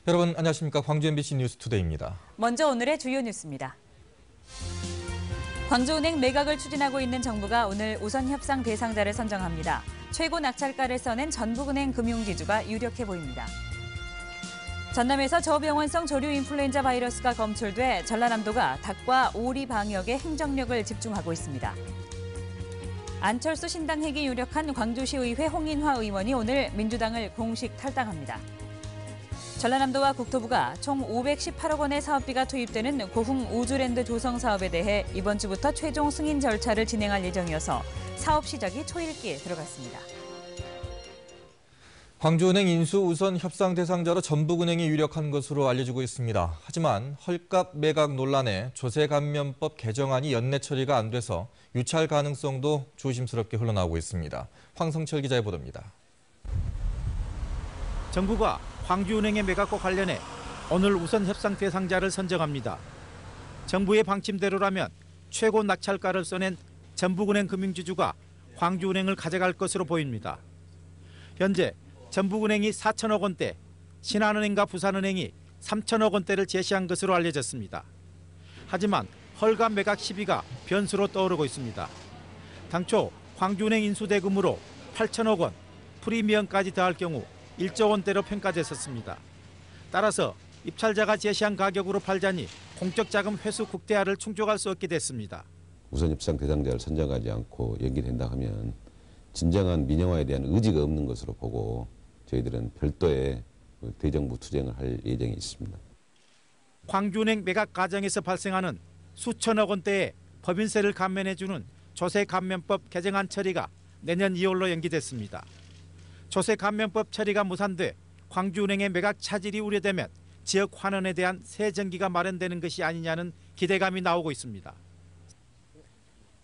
여러분 안녕하십니까. 광주 MBC 뉴스투데이입니다. 먼저 오늘의 주요 뉴스입니다. 광주은행 매각을 추진하고 있는 정부가 오늘 우선 협상 대상자를 선정합니다. 최고 낙찰가를 써낸 전북은행 금융지주가 유력해 보입니다. 전남에서 저병원성 조류 인플루엔자 바이러스가 검출돼 전라남도가 닭과 오리 방역에 행정력을 집중하고 있습니다. 안철수 신당핵이 유력한 광주시의회 홍인화 의원이 오늘 민주당을 공식 탈당합니다. 전라남도와 국토부가 총 518억 원의 사업비가 투입되는 고흥 우주랜드 조성 사업에 대해 이번 주부터 최종 승인 절차를 진행할 예정이어서 사업 시작이 초읽기에 들어갔습니다. 광주은행 인수 우선 협상 대상자로 전북은행이 유력한 것으로 알려지고 있습니다. 하지만 헐값 매각 논란에 조세감면법 개정안이 연내 처리가 안 돼서 유찰 가능성도 조심스럽게 흘러나오고 있습니다. 황성철 기자의 보도입니다. 정부가 광주은행의 매각과 관련해 오늘 우선 협상 대상자를 선정합니다. 정부의 방침대로라면 최고 낙찰가를 써낸 전북은행 금융지주가 광주은행을 가져갈 것으로 보입니다. 현재 전북은행이 4천억 원대, 신한은행과 부산은행이 3천억 원대를 제시한 것으로 알려졌습니다. 하지만 헐값 매각 시비가 변수로 떠오르고 있습니다. 당초 광주은행 인수대금으로 8천억 원, 프리미엄까지 더할 경우 1조 원대로 평가됐었습니다. 따라서 입찰자가 제시한 가격으로 팔자니 공적 자금 회수 국대화를 충족할 수 없게 됐습니다. 우선 협상 대상자를 선정하지 않고 연기된다 하면 진정한 민영화에 대한 의지가 없는 것으로 보고 저희들은 별도의 대정부 투쟁을 할 예정이 있습니다. 광주은행 매각 과정에서 발생하는 수천억 원대의 법인세를 감면해주는 조세감면법 개정안 처리가 내년 2월로 연기됐습니다. 조세감면법 처리가 무산돼 광주은행의 매각 차질이 우려되면 지역 환원에 대한 새 전기가 마련되는 것이 아니냐는 기대감이 나오고 있습니다.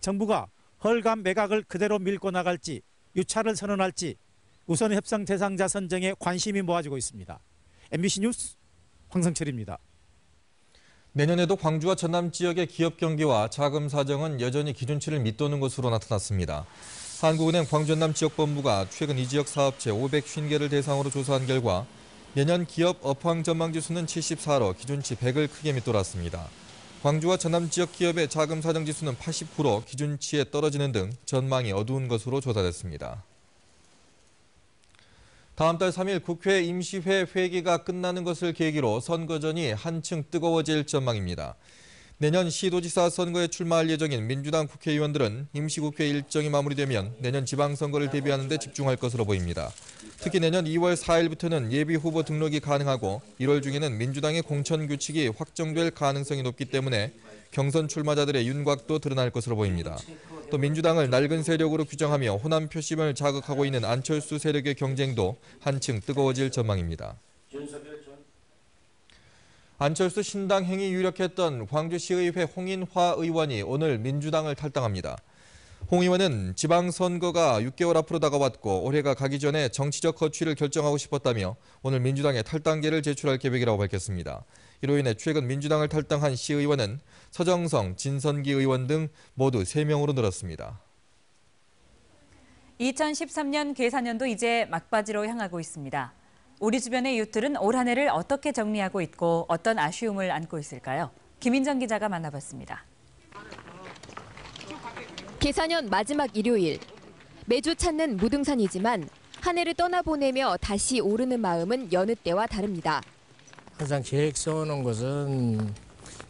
정부가 헐값 매각을 그대로 밀고 나갈지 유찰을 선언할지 우선 협상 대상자 선정에 관심이 모아지고 있습니다. MBC 뉴스 황성철입니다. 내년에도 광주와 전남 지역의 기업 경기와 자금 사정은 여전히 기준치를 밑도는 것으로 나타났습니다. 한국은행 광주전남 지역본부가 최근 이 지역 사업체 550개를 대상으로 조사한 결과 내년 기업 업황 전망 지수는 74로 기준치 100을 크게 밑돌았습니다. 광주와 전남 지역 기업의 자금 사정 지수는 89로 기준치에 떨어지는 등 전망이 어두운 것으로 조사됐습니다. 다음 달 3일 국회 임시회 회기가 끝나는 것을 계기로 선거전이 한층 뜨거워질 전망입니다. 내년 시도지사 선거에 출마할 예정인 민주당 국회의원들은 임시국회 일정이 마무리되면 내년 지방선거를 대비하는 데 집중할 것으로 보입니다. 특히 내년 2월 4일부터는 예비후보 등록이 가능하고 1월 중에는 민주당의 공천규칙이 확정될 가능성이 높기 때문에 경선 출마자들의 윤곽도 드러날 것으로 보입니다. 또 민주당을 낡은 세력으로 규정하며 호남 표심을 자극하고 있는 안철수 세력의 경쟁도 한층 뜨거워질 전망입니다. 안철수 신당행이 유력했던 광주시의회 홍인화 의원이 오늘 민주당을 탈당합니다. 홍 의원은 지방선거가 6개월 앞으로 다가왔고 올해가 가기 전에 정치적 거취를 결정하고 싶었다며 오늘 민주당에 탈당계를 제출할 계획이라고 밝혔습니다. 이로 인해 최근 민주당을 탈당한 시의원은 서정성, 진선기 의원 등 모두 3명으로 늘었습니다. 2013년 계산년도 이제 막바지로 향하고 있습니다. 우리 주변의 이웃들은 올 한 해를 어떻게 정리하고 있고 어떤 아쉬움을 안고 있을까요? 김인정 기자가 만나봤습니다. 계산년 마지막 일요일. 매주 찾는 무등산이지만 한 해를 떠나보내며 다시 오르는 마음은 여느 때와 다릅니다. 항상 계획 세워놓은 것은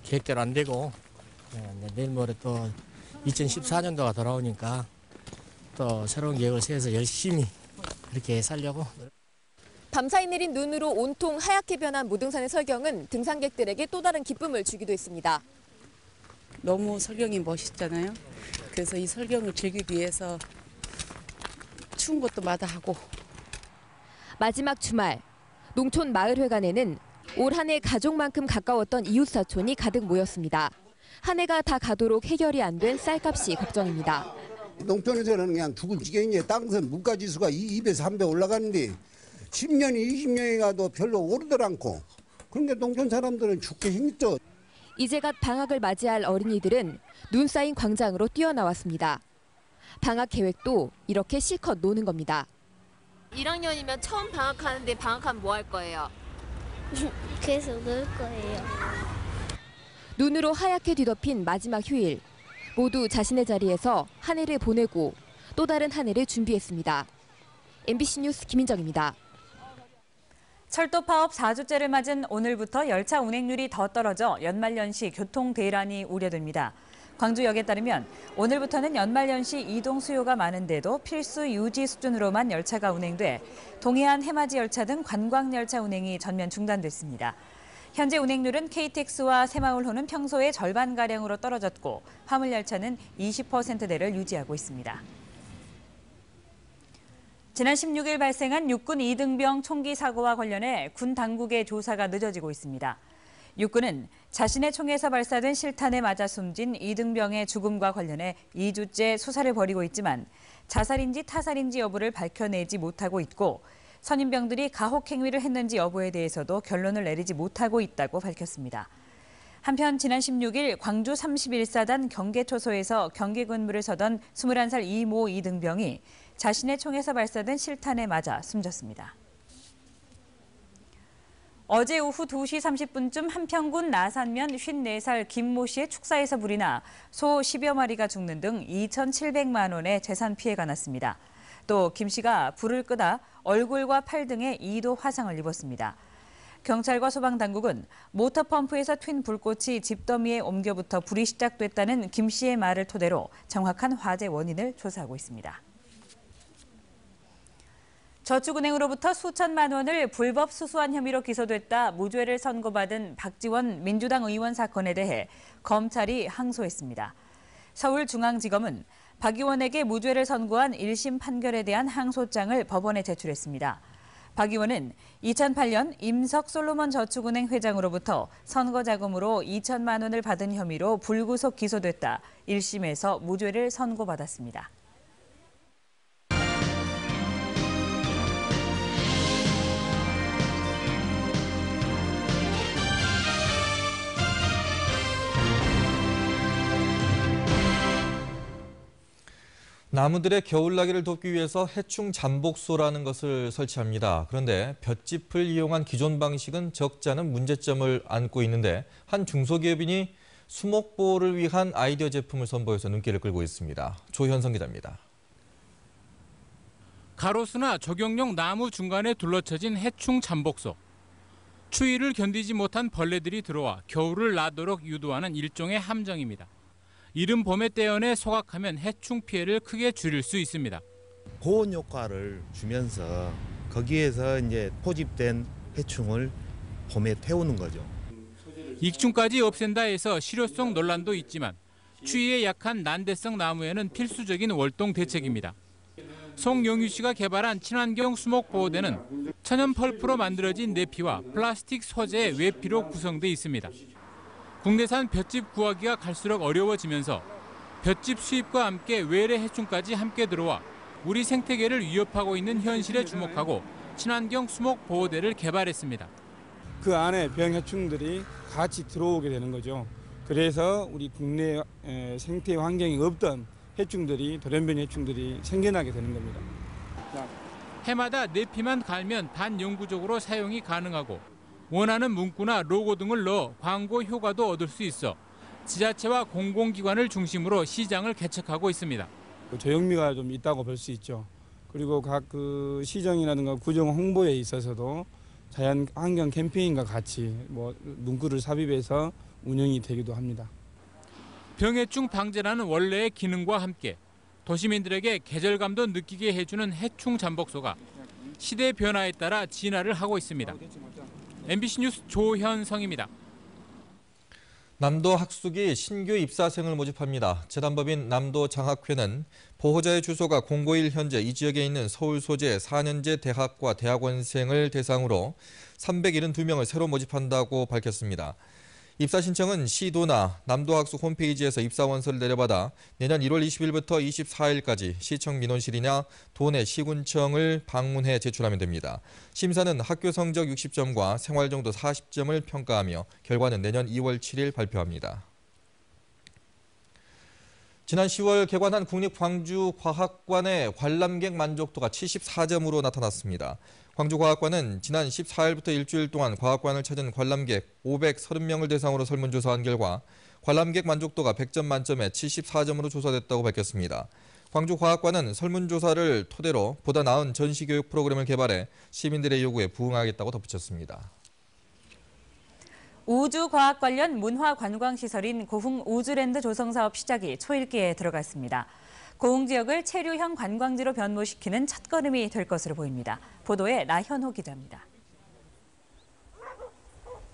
계획대로 안 되고 내일 모레 또 2014년도가 돌아오니까 또 새로운 계획을 세워서 열심히 그렇게 살려고. 밤사이 내린 눈으로 온통 하얗게 변한 무등산의 설경은 등산객들에게 또 다른 기쁨을 주기도 했습니다. 너무 설경이 멋있잖아요. 그래서 이 설경을 즐기기 위해서 추운 것도 마다하고. 마지막 주말, 농촌 마을회관에는 올 한 해 가족만큼 가까웠던 이웃사촌이 가득 모였습니다. 한 해가 다 가도록 해결이 안 된 쌀값이 걱정입니다. 농촌에서는 그냥 죽을 지경이에 땅선 물가지수가 2배에서 3배 올라가는데 10년이 20년이 가도 별로 오르들 않고 그런데 농촌 사람들은 죽기 힘들죠. 이제 갓 방학을 맞이할 어린이들은 눈 쌓인 광장으로 뛰어나왔습니다. 방학 계획도 이렇게 실컷 노는 겁니다. 1학년이면 처음 방학하는데 방학하면 뭐 할 거예요? 계속 놀 거예요. 눈으로 하얗게 뒤덮인 마지막 휴일. 모두 자신의 자리에서 한 해를 보내고 또 다른 한 해를 준비했습니다. MBC 뉴스 김인정입니다. 철도 파업 4주째를 맞은 오늘부터 열차 운행률이 더 떨어져 연말연시 교통 대란이 우려됩니다. 광주역에 따르면 오늘부터는 연말연시 이동 수요가 많은데도 필수 유지 수준으로만 열차가 운행돼 동해안 해맞이 열차 등 관광열차 운행이 전면 중단됐습니다. 현재 운행률은 KTX와 새마을호는 평소의 절반가량으로 떨어졌고 화물열차는 20%대를 유지하고 있습니다. 지난 16일 발생한 육군 이등병 총기 사고와 관련해 군 당국의 조사가 늦어지고 있습니다. 육군은 자신의 총에서 발사된 실탄에 맞아 숨진 이등병의 죽음과 관련해 2주째 수사를 벌이고 있지만 자살인지 타살인지 여부를 밝혀내지 못하고 있고 선임병들이 가혹 행위를 했는지 여부에 대해서도 결론을 내리지 못하고 있다고 밝혔습니다. 한편 지난 16일 광주 31사단 경계초소에서 경계 근무를 서던 21살 이모 이등병이 자신의 총에서 발사된 실탄에 맞아 숨졌습니다. 어제 오후 2시 30분쯤 한평군 나산면 54살 김모 씨의 축사에서 불이 나 소 10여 마리가 죽는 등 2,700만 원의 재산 피해가 났습니다. 또 김 씨가 불을 끄다 얼굴과 팔 등에 2도 화상을 입었습니다. 경찰과 소방당국은 모터펌프에서 튄 불꽃이 집더미에 옮겨붙어 불이 시작됐다는 김 씨의 말을 토대로 정확한 화재 원인을 조사하고 있습니다. 저축은행으로부터 수천만 원을 불법 수수한 혐의로 기소됐다 무죄를 선고받은 박지원 민주당 의원 사건에 대해 검찰이 항소했습니다. 서울중앙지검은 박 의원에게 무죄를 선고한 1심 판결에 대한 항소장을 법원에 제출했습니다. 박 의원은 2008년 임석 솔로몬 저축은행 회장으로부터 선거자금으로 2천만 원을 받은 혐의로 불구속 기소됐다 1심에서 무죄를 선고받았습니다. 나무들의 겨울나기를 돕기 위해서 해충 잠복소라는 것을 설치합니다. 그런데 볏짚을 이용한 기존 방식은 적지 않은 문제점을 안고 있는데 한 중소기업인이 수목보호를 위한 아이디어 제품을 선보여서 눈길을 끌고 있습니다. 조현성 기자입니다. 가로수나 적용용 나무 중간에 둘러쳐진 해충 잠복소. 추위를 견디지 못한 벌레들이 들어와 겨울을 나도록 유도하는 일종의 함정입니다. 이른 봄에 떼어내 소각하면 해충 피해를 크게 줄일 수 있습니다. 보온 효과를 주면서 거기에서 이제 포집된 해충을 봄에 태우는 거죠. 익충까지 없앤다 해서 실효성 논란도 있지만 추위에 약한 난대성 나무에는 필수적인 월동 대책입니다. 송영유 씨가 개발한 친환경 수목보호대는 천연 펄프로 만들어진 내피와 플라스틱 소재의 외피로 구성돼 있습니다. 국내산 볏짚 구하기가 갈수록 어려워지면서 볏짚 수입과 함께 외래 해충까지 함께 들어와 우리 생태계를 위협하고 있는 현실에 주목하고 친환경 수목보호대를 개발했습니다. 그 안에 병해충들이 같이 들어오게 되는 거죠. 그래서 우리 국내 생태 환경이 없던 해충들이 돌연변이 해충들이 생겨나게 되는 겁니다. 해마다 내피만 갈면 반영구적으로 사용이 가능하고 원하는 문구나 로고 등을 넣어 광고 효과도 얻을 수 있어 지자체와 공공기관을 중심으로 시장을 개척하고 있습니다. 저영미가 좀 있다고 볼 수 있죠. 그리고 각 그 시정이라든가 구정 홍보에 있어서도 자연 환경 캠페인과 같이 문구를 삽입해서 운영이 되기도 합니다. 병해충 방제라는 원래의 기능과 함께 도시민들에게 계절감도 느끼게 해주는 해충 잠복소가 시대 변화에 따라 진화를 하고 있습니다. MBC 뉴스 조현성입니다. 남도 학숙이 신규 입사생을 모집합니다. 재단법인 남도장학회는 보호자의 주소가 공고일 현재 이 지역에 있는 서울 소재 4년제 대학과 대학원생을 대상으로 372명을 새로 모집한다고 밝혔습니다. 입사 신청은 시도나 남도학숙 홈페이지에서 입사원서를 내려받아 내년 1월 20일부터 24일까지 시청 민원실이나 도내 시군청을 방문해 제출하면 됩니다. 심사는 학교 성적 60점과 생활정도 40점을 평가하며 결과는 내년 2월 7일 발표합니다. 지난 10월 개관한 국립광주과학관의 관람객 만족도가 74점으로 나타났습니다. 광주과학관은 지난 14일부터 일주일 동안 과학관을 찾은 관람객 530명을 대상으로 설문조사한 결과 관람객 만족도가 100점 만점에 74점으로 조사됐다고 밝혔습니다. 광주과학관은 설문조사를 토대로 보다 나은 전시교육 프로그램을 개발해 시민들의 요구에 부응하겠다고 덧붙였습니다. 우주과학 관련 문화관광시설인 고흥 우주랜드 조성사업 시작이 초읽기에 들어갔습니다. 고흥 지역을 체류형 관광지로 변모시키는 첫걸음이 될 것으로 보입니다. 보도에 나현호 기자입니다.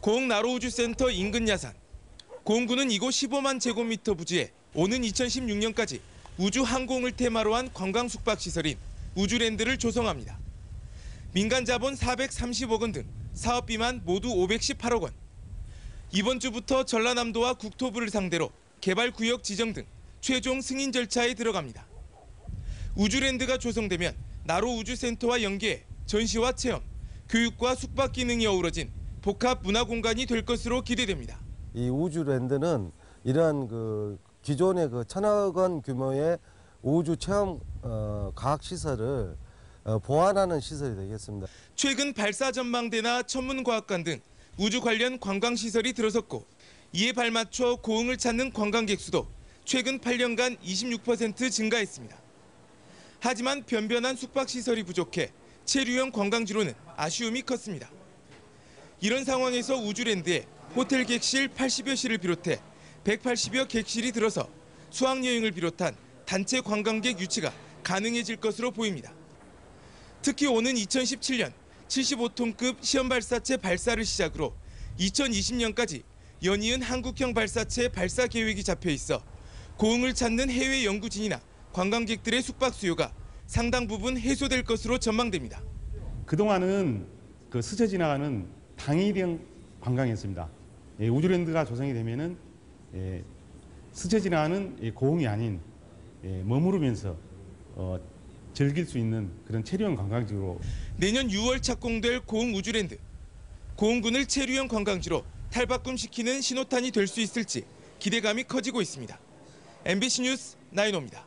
고흥 나로우주센터 인근 야산. 고흥구는 이곳 15만 제곱미터 부지에 오는 2016년까지 우주 항공을 테마로 한 관광 숙박시설인 우주랜드를 조성합니다. 민간 자본 430억 원 등 사업비만 모두 518억 원. 이번 주부터 전라남도와 국토부를 상대로 개발구역 지정 등 최종 승인 절차에 들어갑니다. 우주랜드가 조성되면 나로우주센터와 연계해 전시와 체험, 교육과 숙박 기능이 어우러진 복합 문화공간이 될 것으로 기대됩니다. 이 우주랜드는 이러한 기존의 1,000억 원 규모의 우주 체험 과학시설을 보완하는 시설이 되겠습니다. 최근 발사 전망대나 천문과학관 등 우주 관련 관광시설이 들어섰고 이에 발맞춰 고흥을 찾는 관광객 수도 최근 8년간 26% 증가했습니다. 하지만 변변한 숙박시설이 부족해 체류형 관광지로는 아쉬움이 컸습니다. 이런 상황에서 우주랜드에 호텔 객실 80여 실을 비롯해 180여 객실이 들어서 수학여행을 비롯한 단체 관광객 유치가 가능해질 것으로 보입니다. 특히 오는 2017년 75톤급 시험 발사체 발사를 시작으로 2020년까지 연이은 한국형 발사체 발사 계획이 잡혀 있어 고흥을 찾는 해외 연구진이나 관광객들의 숙박 수요가 상당 부분 해소될 것으로 전망됩니다. 그동안은 스쳐 지나가는 당일형 관광이었습니다. 우주랜드가 조성이 되면은 스쳐 지나가는 고흥이 아닌 머무르면서 즐길 수 있는 그런 체류형 관광지로. 내년 6월 착공될 고흥 우주랜드. 고흥군을 체류형 관광지로 탈바꿈시키는 신호탄이 될 수 있을지 기대감이 커지고 있습니다. MBC 뉴스 나인호입니다.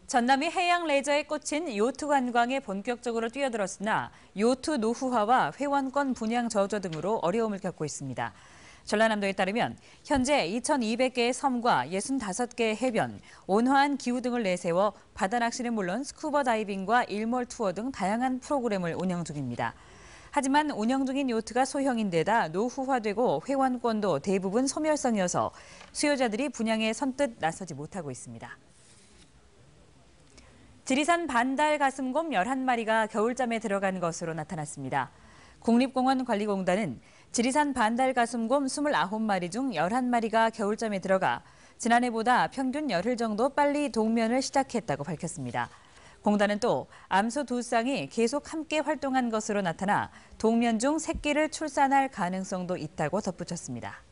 전남이 해양 레저에 꽂힌 요트 관광에 본격적으로 뛰어들었으나 요트 노후화와 회원권 분양 저조 등으로 어려움을 겪고 있습니다. 전라남도에 따르면 현재 2,200개의 섬과 65개의 해변, 온화한 기후 등을 내세워 바다 낚시는 물론 스쿠버 다이빙과 일몰 투어 등 다양한 프로그램을 운영 중입니다. 하지만 운영 중인 요트가 소형인데다 노후화되고 회원권도 대부분 소멸성이어서 수요자들이 분양에 선뜻 나서지 못하고 있습니다. 지리산 반달 가슴곰 11마리가 겨울잠에 들어간 것으로 나타났습니다. 국립공원관리공단은 지리산 반달 가슴곰 29마리 중 11마리가 겨울잠에 들어가 지난해보다 평균 열흘 정도 빨리 동면을 시작했다고 밝혔습니다. 공단은 또 암소 2쌍이 계속 함께 활동한 것으로 나타나 동면 중 새끼를 출산할 가능성도 있다고 덧붙였습니다.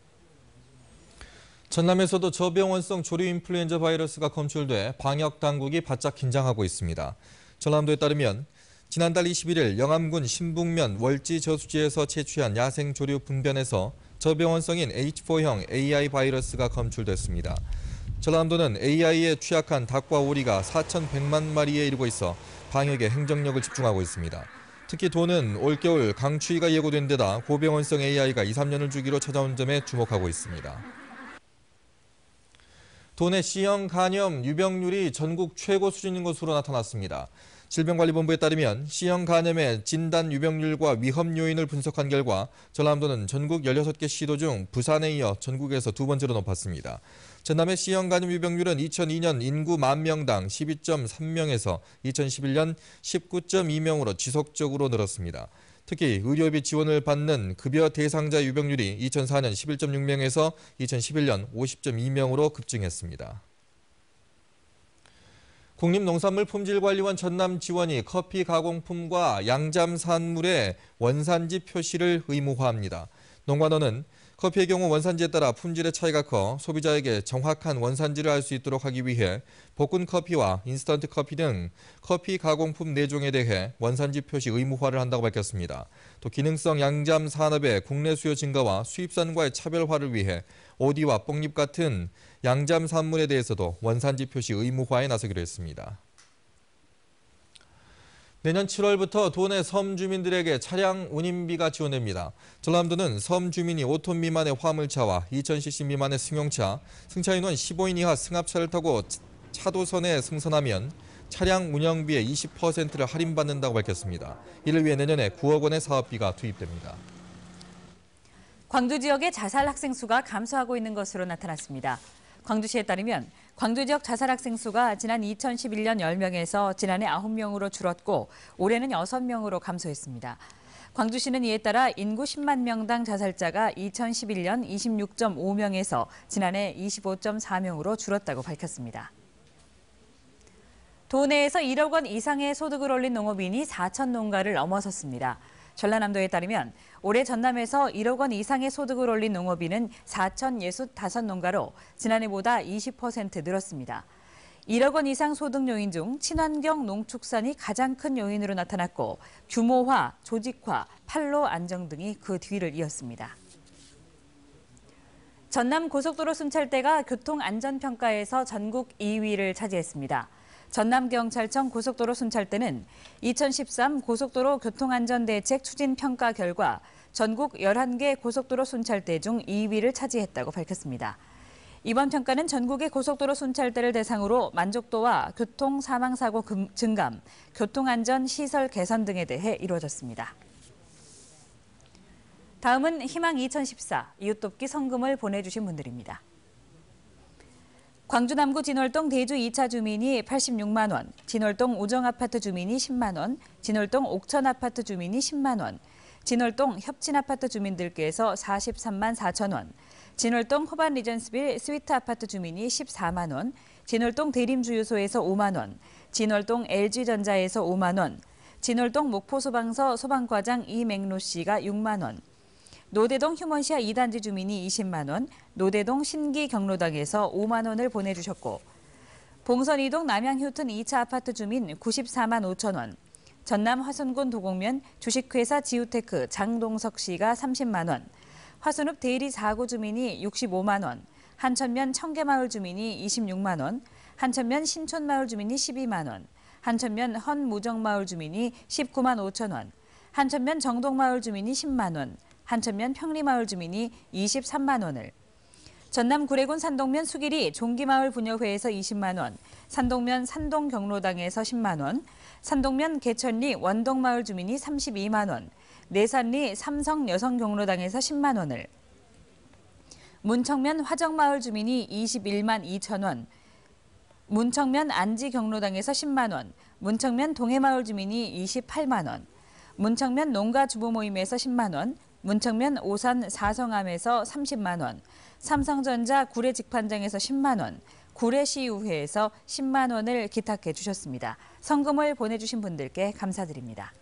전남에서도 저병원성 조류 인플루엔자 바이러스가 검출돼 방역 당국이 바짝 긴장하고 있습니다. 전남도에 따르면 지난달 21일 영암군 신북면 월지 저수지에서 채취한 야생 조류 분변에서 저병원성인 H4형 AI 바이러스가 검출됐습니다. 전남도는 AI에 취약한 닭과 오리가 4,100만 마리에 이르고 있어 방역에 행정력을 집중하고 있습니다. 특히 도는 올겨울 강추위가 예고된 데다 고병원성 AI가 2, 3년을 주기로 찾아온 점에 주목하고 있습니다. 도내 C형 간염 유병률이 전국 최고 수준인 것으로 나타났습니다. 질병관리본부에 따르면 C형 간염의 진단 유병률과 위험 요인을 분석한 결과 전남도는 전국 16개 시도 중 부산에 이어 전국에서 두 번째로 높았습니다. 전남의 C형 간염 유병률은 2002년 인구 10,000명당 12.3명에서 2011년 19.2명으로 지속적으로 늘었습니다. 특히 의료비 지원을 받는 급여 대상자 유병률이 2004년 11.6명에서 2011년 50.2명으로 급증했습니다. 국립농산물품질관리원 전남지원이 커피 가공품과 양잠산물의 원산지 표시를 의무화합니다. 농관원은 커피의 경우 원산지에 따라 품질의 차이가 커 소비자에게 정확한 원산지를 알 수 있도록 하기 위해 볶은 커피와 인스턴트 커피 등 커피 가공품 4종에 대해 원산지 표시 의무화를 한다고 밝혔습니다. 또 기능성 양잠 산업의 국내 수요 증가와 수입산과의 차별화를 위해 오디와 뽕잎 같은 양잠 산물에 대해서도 원산지 표시 의무화에 나서기로 했습니다. 내년 7월부터 도내 섬 주민들에게 차량 운임비가 지원됩니다. 전남도는 섬 주민이 5톤 미만의 화물차와 2000cc 미만의 승용차, 승차인원 15인 이하 승합차를 타고 차도선에 승선하면 차량 운영비의 20%를 할인받는다고 밝혔습니다. 이를 위해 내년에 9억 원의 사업비가 투입됩니다. 광주 지역의 자살 학생 수가 감소하고 있는 것으로 나타났습니다. 광주시에 따르면 광주 지역 자살 학생 수가 지난 2011년 10명에서 지난해 9명으로 줄었고 올해는 6명으로 감소했습니다. 광주시는 이에 따라 인구 10만 명당 자살자가 2011년 26.5명에서 지난해 25.4명으로 줄었다고 밝혔습니다. 도내에서 1억 원 이상의 소득을 올린 농업인이 4천 농가를 넘어섰습니다. 전라남도에 따르면 올해 전남에서 1억 원 이상의 소득을 올린 농업인은 4,065농가로 지난해보다 20% 늘었습니다. 1억 원 이상 소득 요인 중 친환경 농축산이 가장 큰 요인으로 나타났고 규모화, 조직화, 판로 안정 등이 그 뒤를 이었습니다. 전남 고속도로 순찰대가 교통안전평가에서 전국 2위를 차지했습니다. 전남경찰청 고속도로 순찰대는 2013 고속도로 교통안전대책 추진평가 결과 전국 11개 고속도로 순찰대 중 2위를 차지했다고 밝혔습니다. 이번 평가는 전국의 고속도로 순찰대를 대상으로 만족도와 교통사망사고 증감, 교통안전 시설 개선 등에 대해 이루어졌습니다. 다음은 희망 2014 이웃돕기 성금을 보내주신 분들입니다. 광주 남구 진월동 대주 2차 주민이 86만 원, 진월동 오정아파트 주민이 10만 원, 진월동 옥천아파트 주민이 10만 원, 진월동 협진아파트 주민들께서 43만 4천 원, 진월동 호반 리전스빌 스위트아파트 주민이 14만 원, 진월동 대림주유소에서 5만 원, 진월동 LG전자에서 5만 원, 진월동 목포소방서 소방과장 이맹로 씨가 6만 원, 노대동 휴먼시아 2단지 주민이 20만 원, 노대동 신기경로당에서 5만 원을 보내주셨고 봉선 이동 남양휴튼 2차 아파트 주민 94만 5천 원, 전남 화순군 도곡면 주식회사 지우테크 장동석 씨가 30만 원, 화순읍 대리 4구 주민이 65만 원, 한천면 청계마을 주민이 26만 원, 한천면 신촌마을 주민이 12만 원, 한천면 헌무정마을 주민이 19만 5천 원, 한천면 정동마을 주민이 10만 원, 한천면 평리마을 주민이 23만 원을, 전남 구례군 산동면 수길이 종기마을 부녀회에서 20만 원, 산동면 산동경로당에서 10만 원, 산동면 개천리 원동마을 주민이 32만 원, 내산리 삼성여성경로당에서 10만 원을, 문청면 화정마을 주민이 21만 2천 원, 문청면 안지경로당에서 10만 원, 문청면 동해마을 주민이 28만 원, 문청면 농가주부모임에서 10만 원, 문청면 오산 사성암에서 30만 원, 삼성전자 구례직판장에서 10만 원, 구례시의회에서 10만 원을 기탁해 주셨습니다. 성금을 보내주신 분들께 감사드립니다.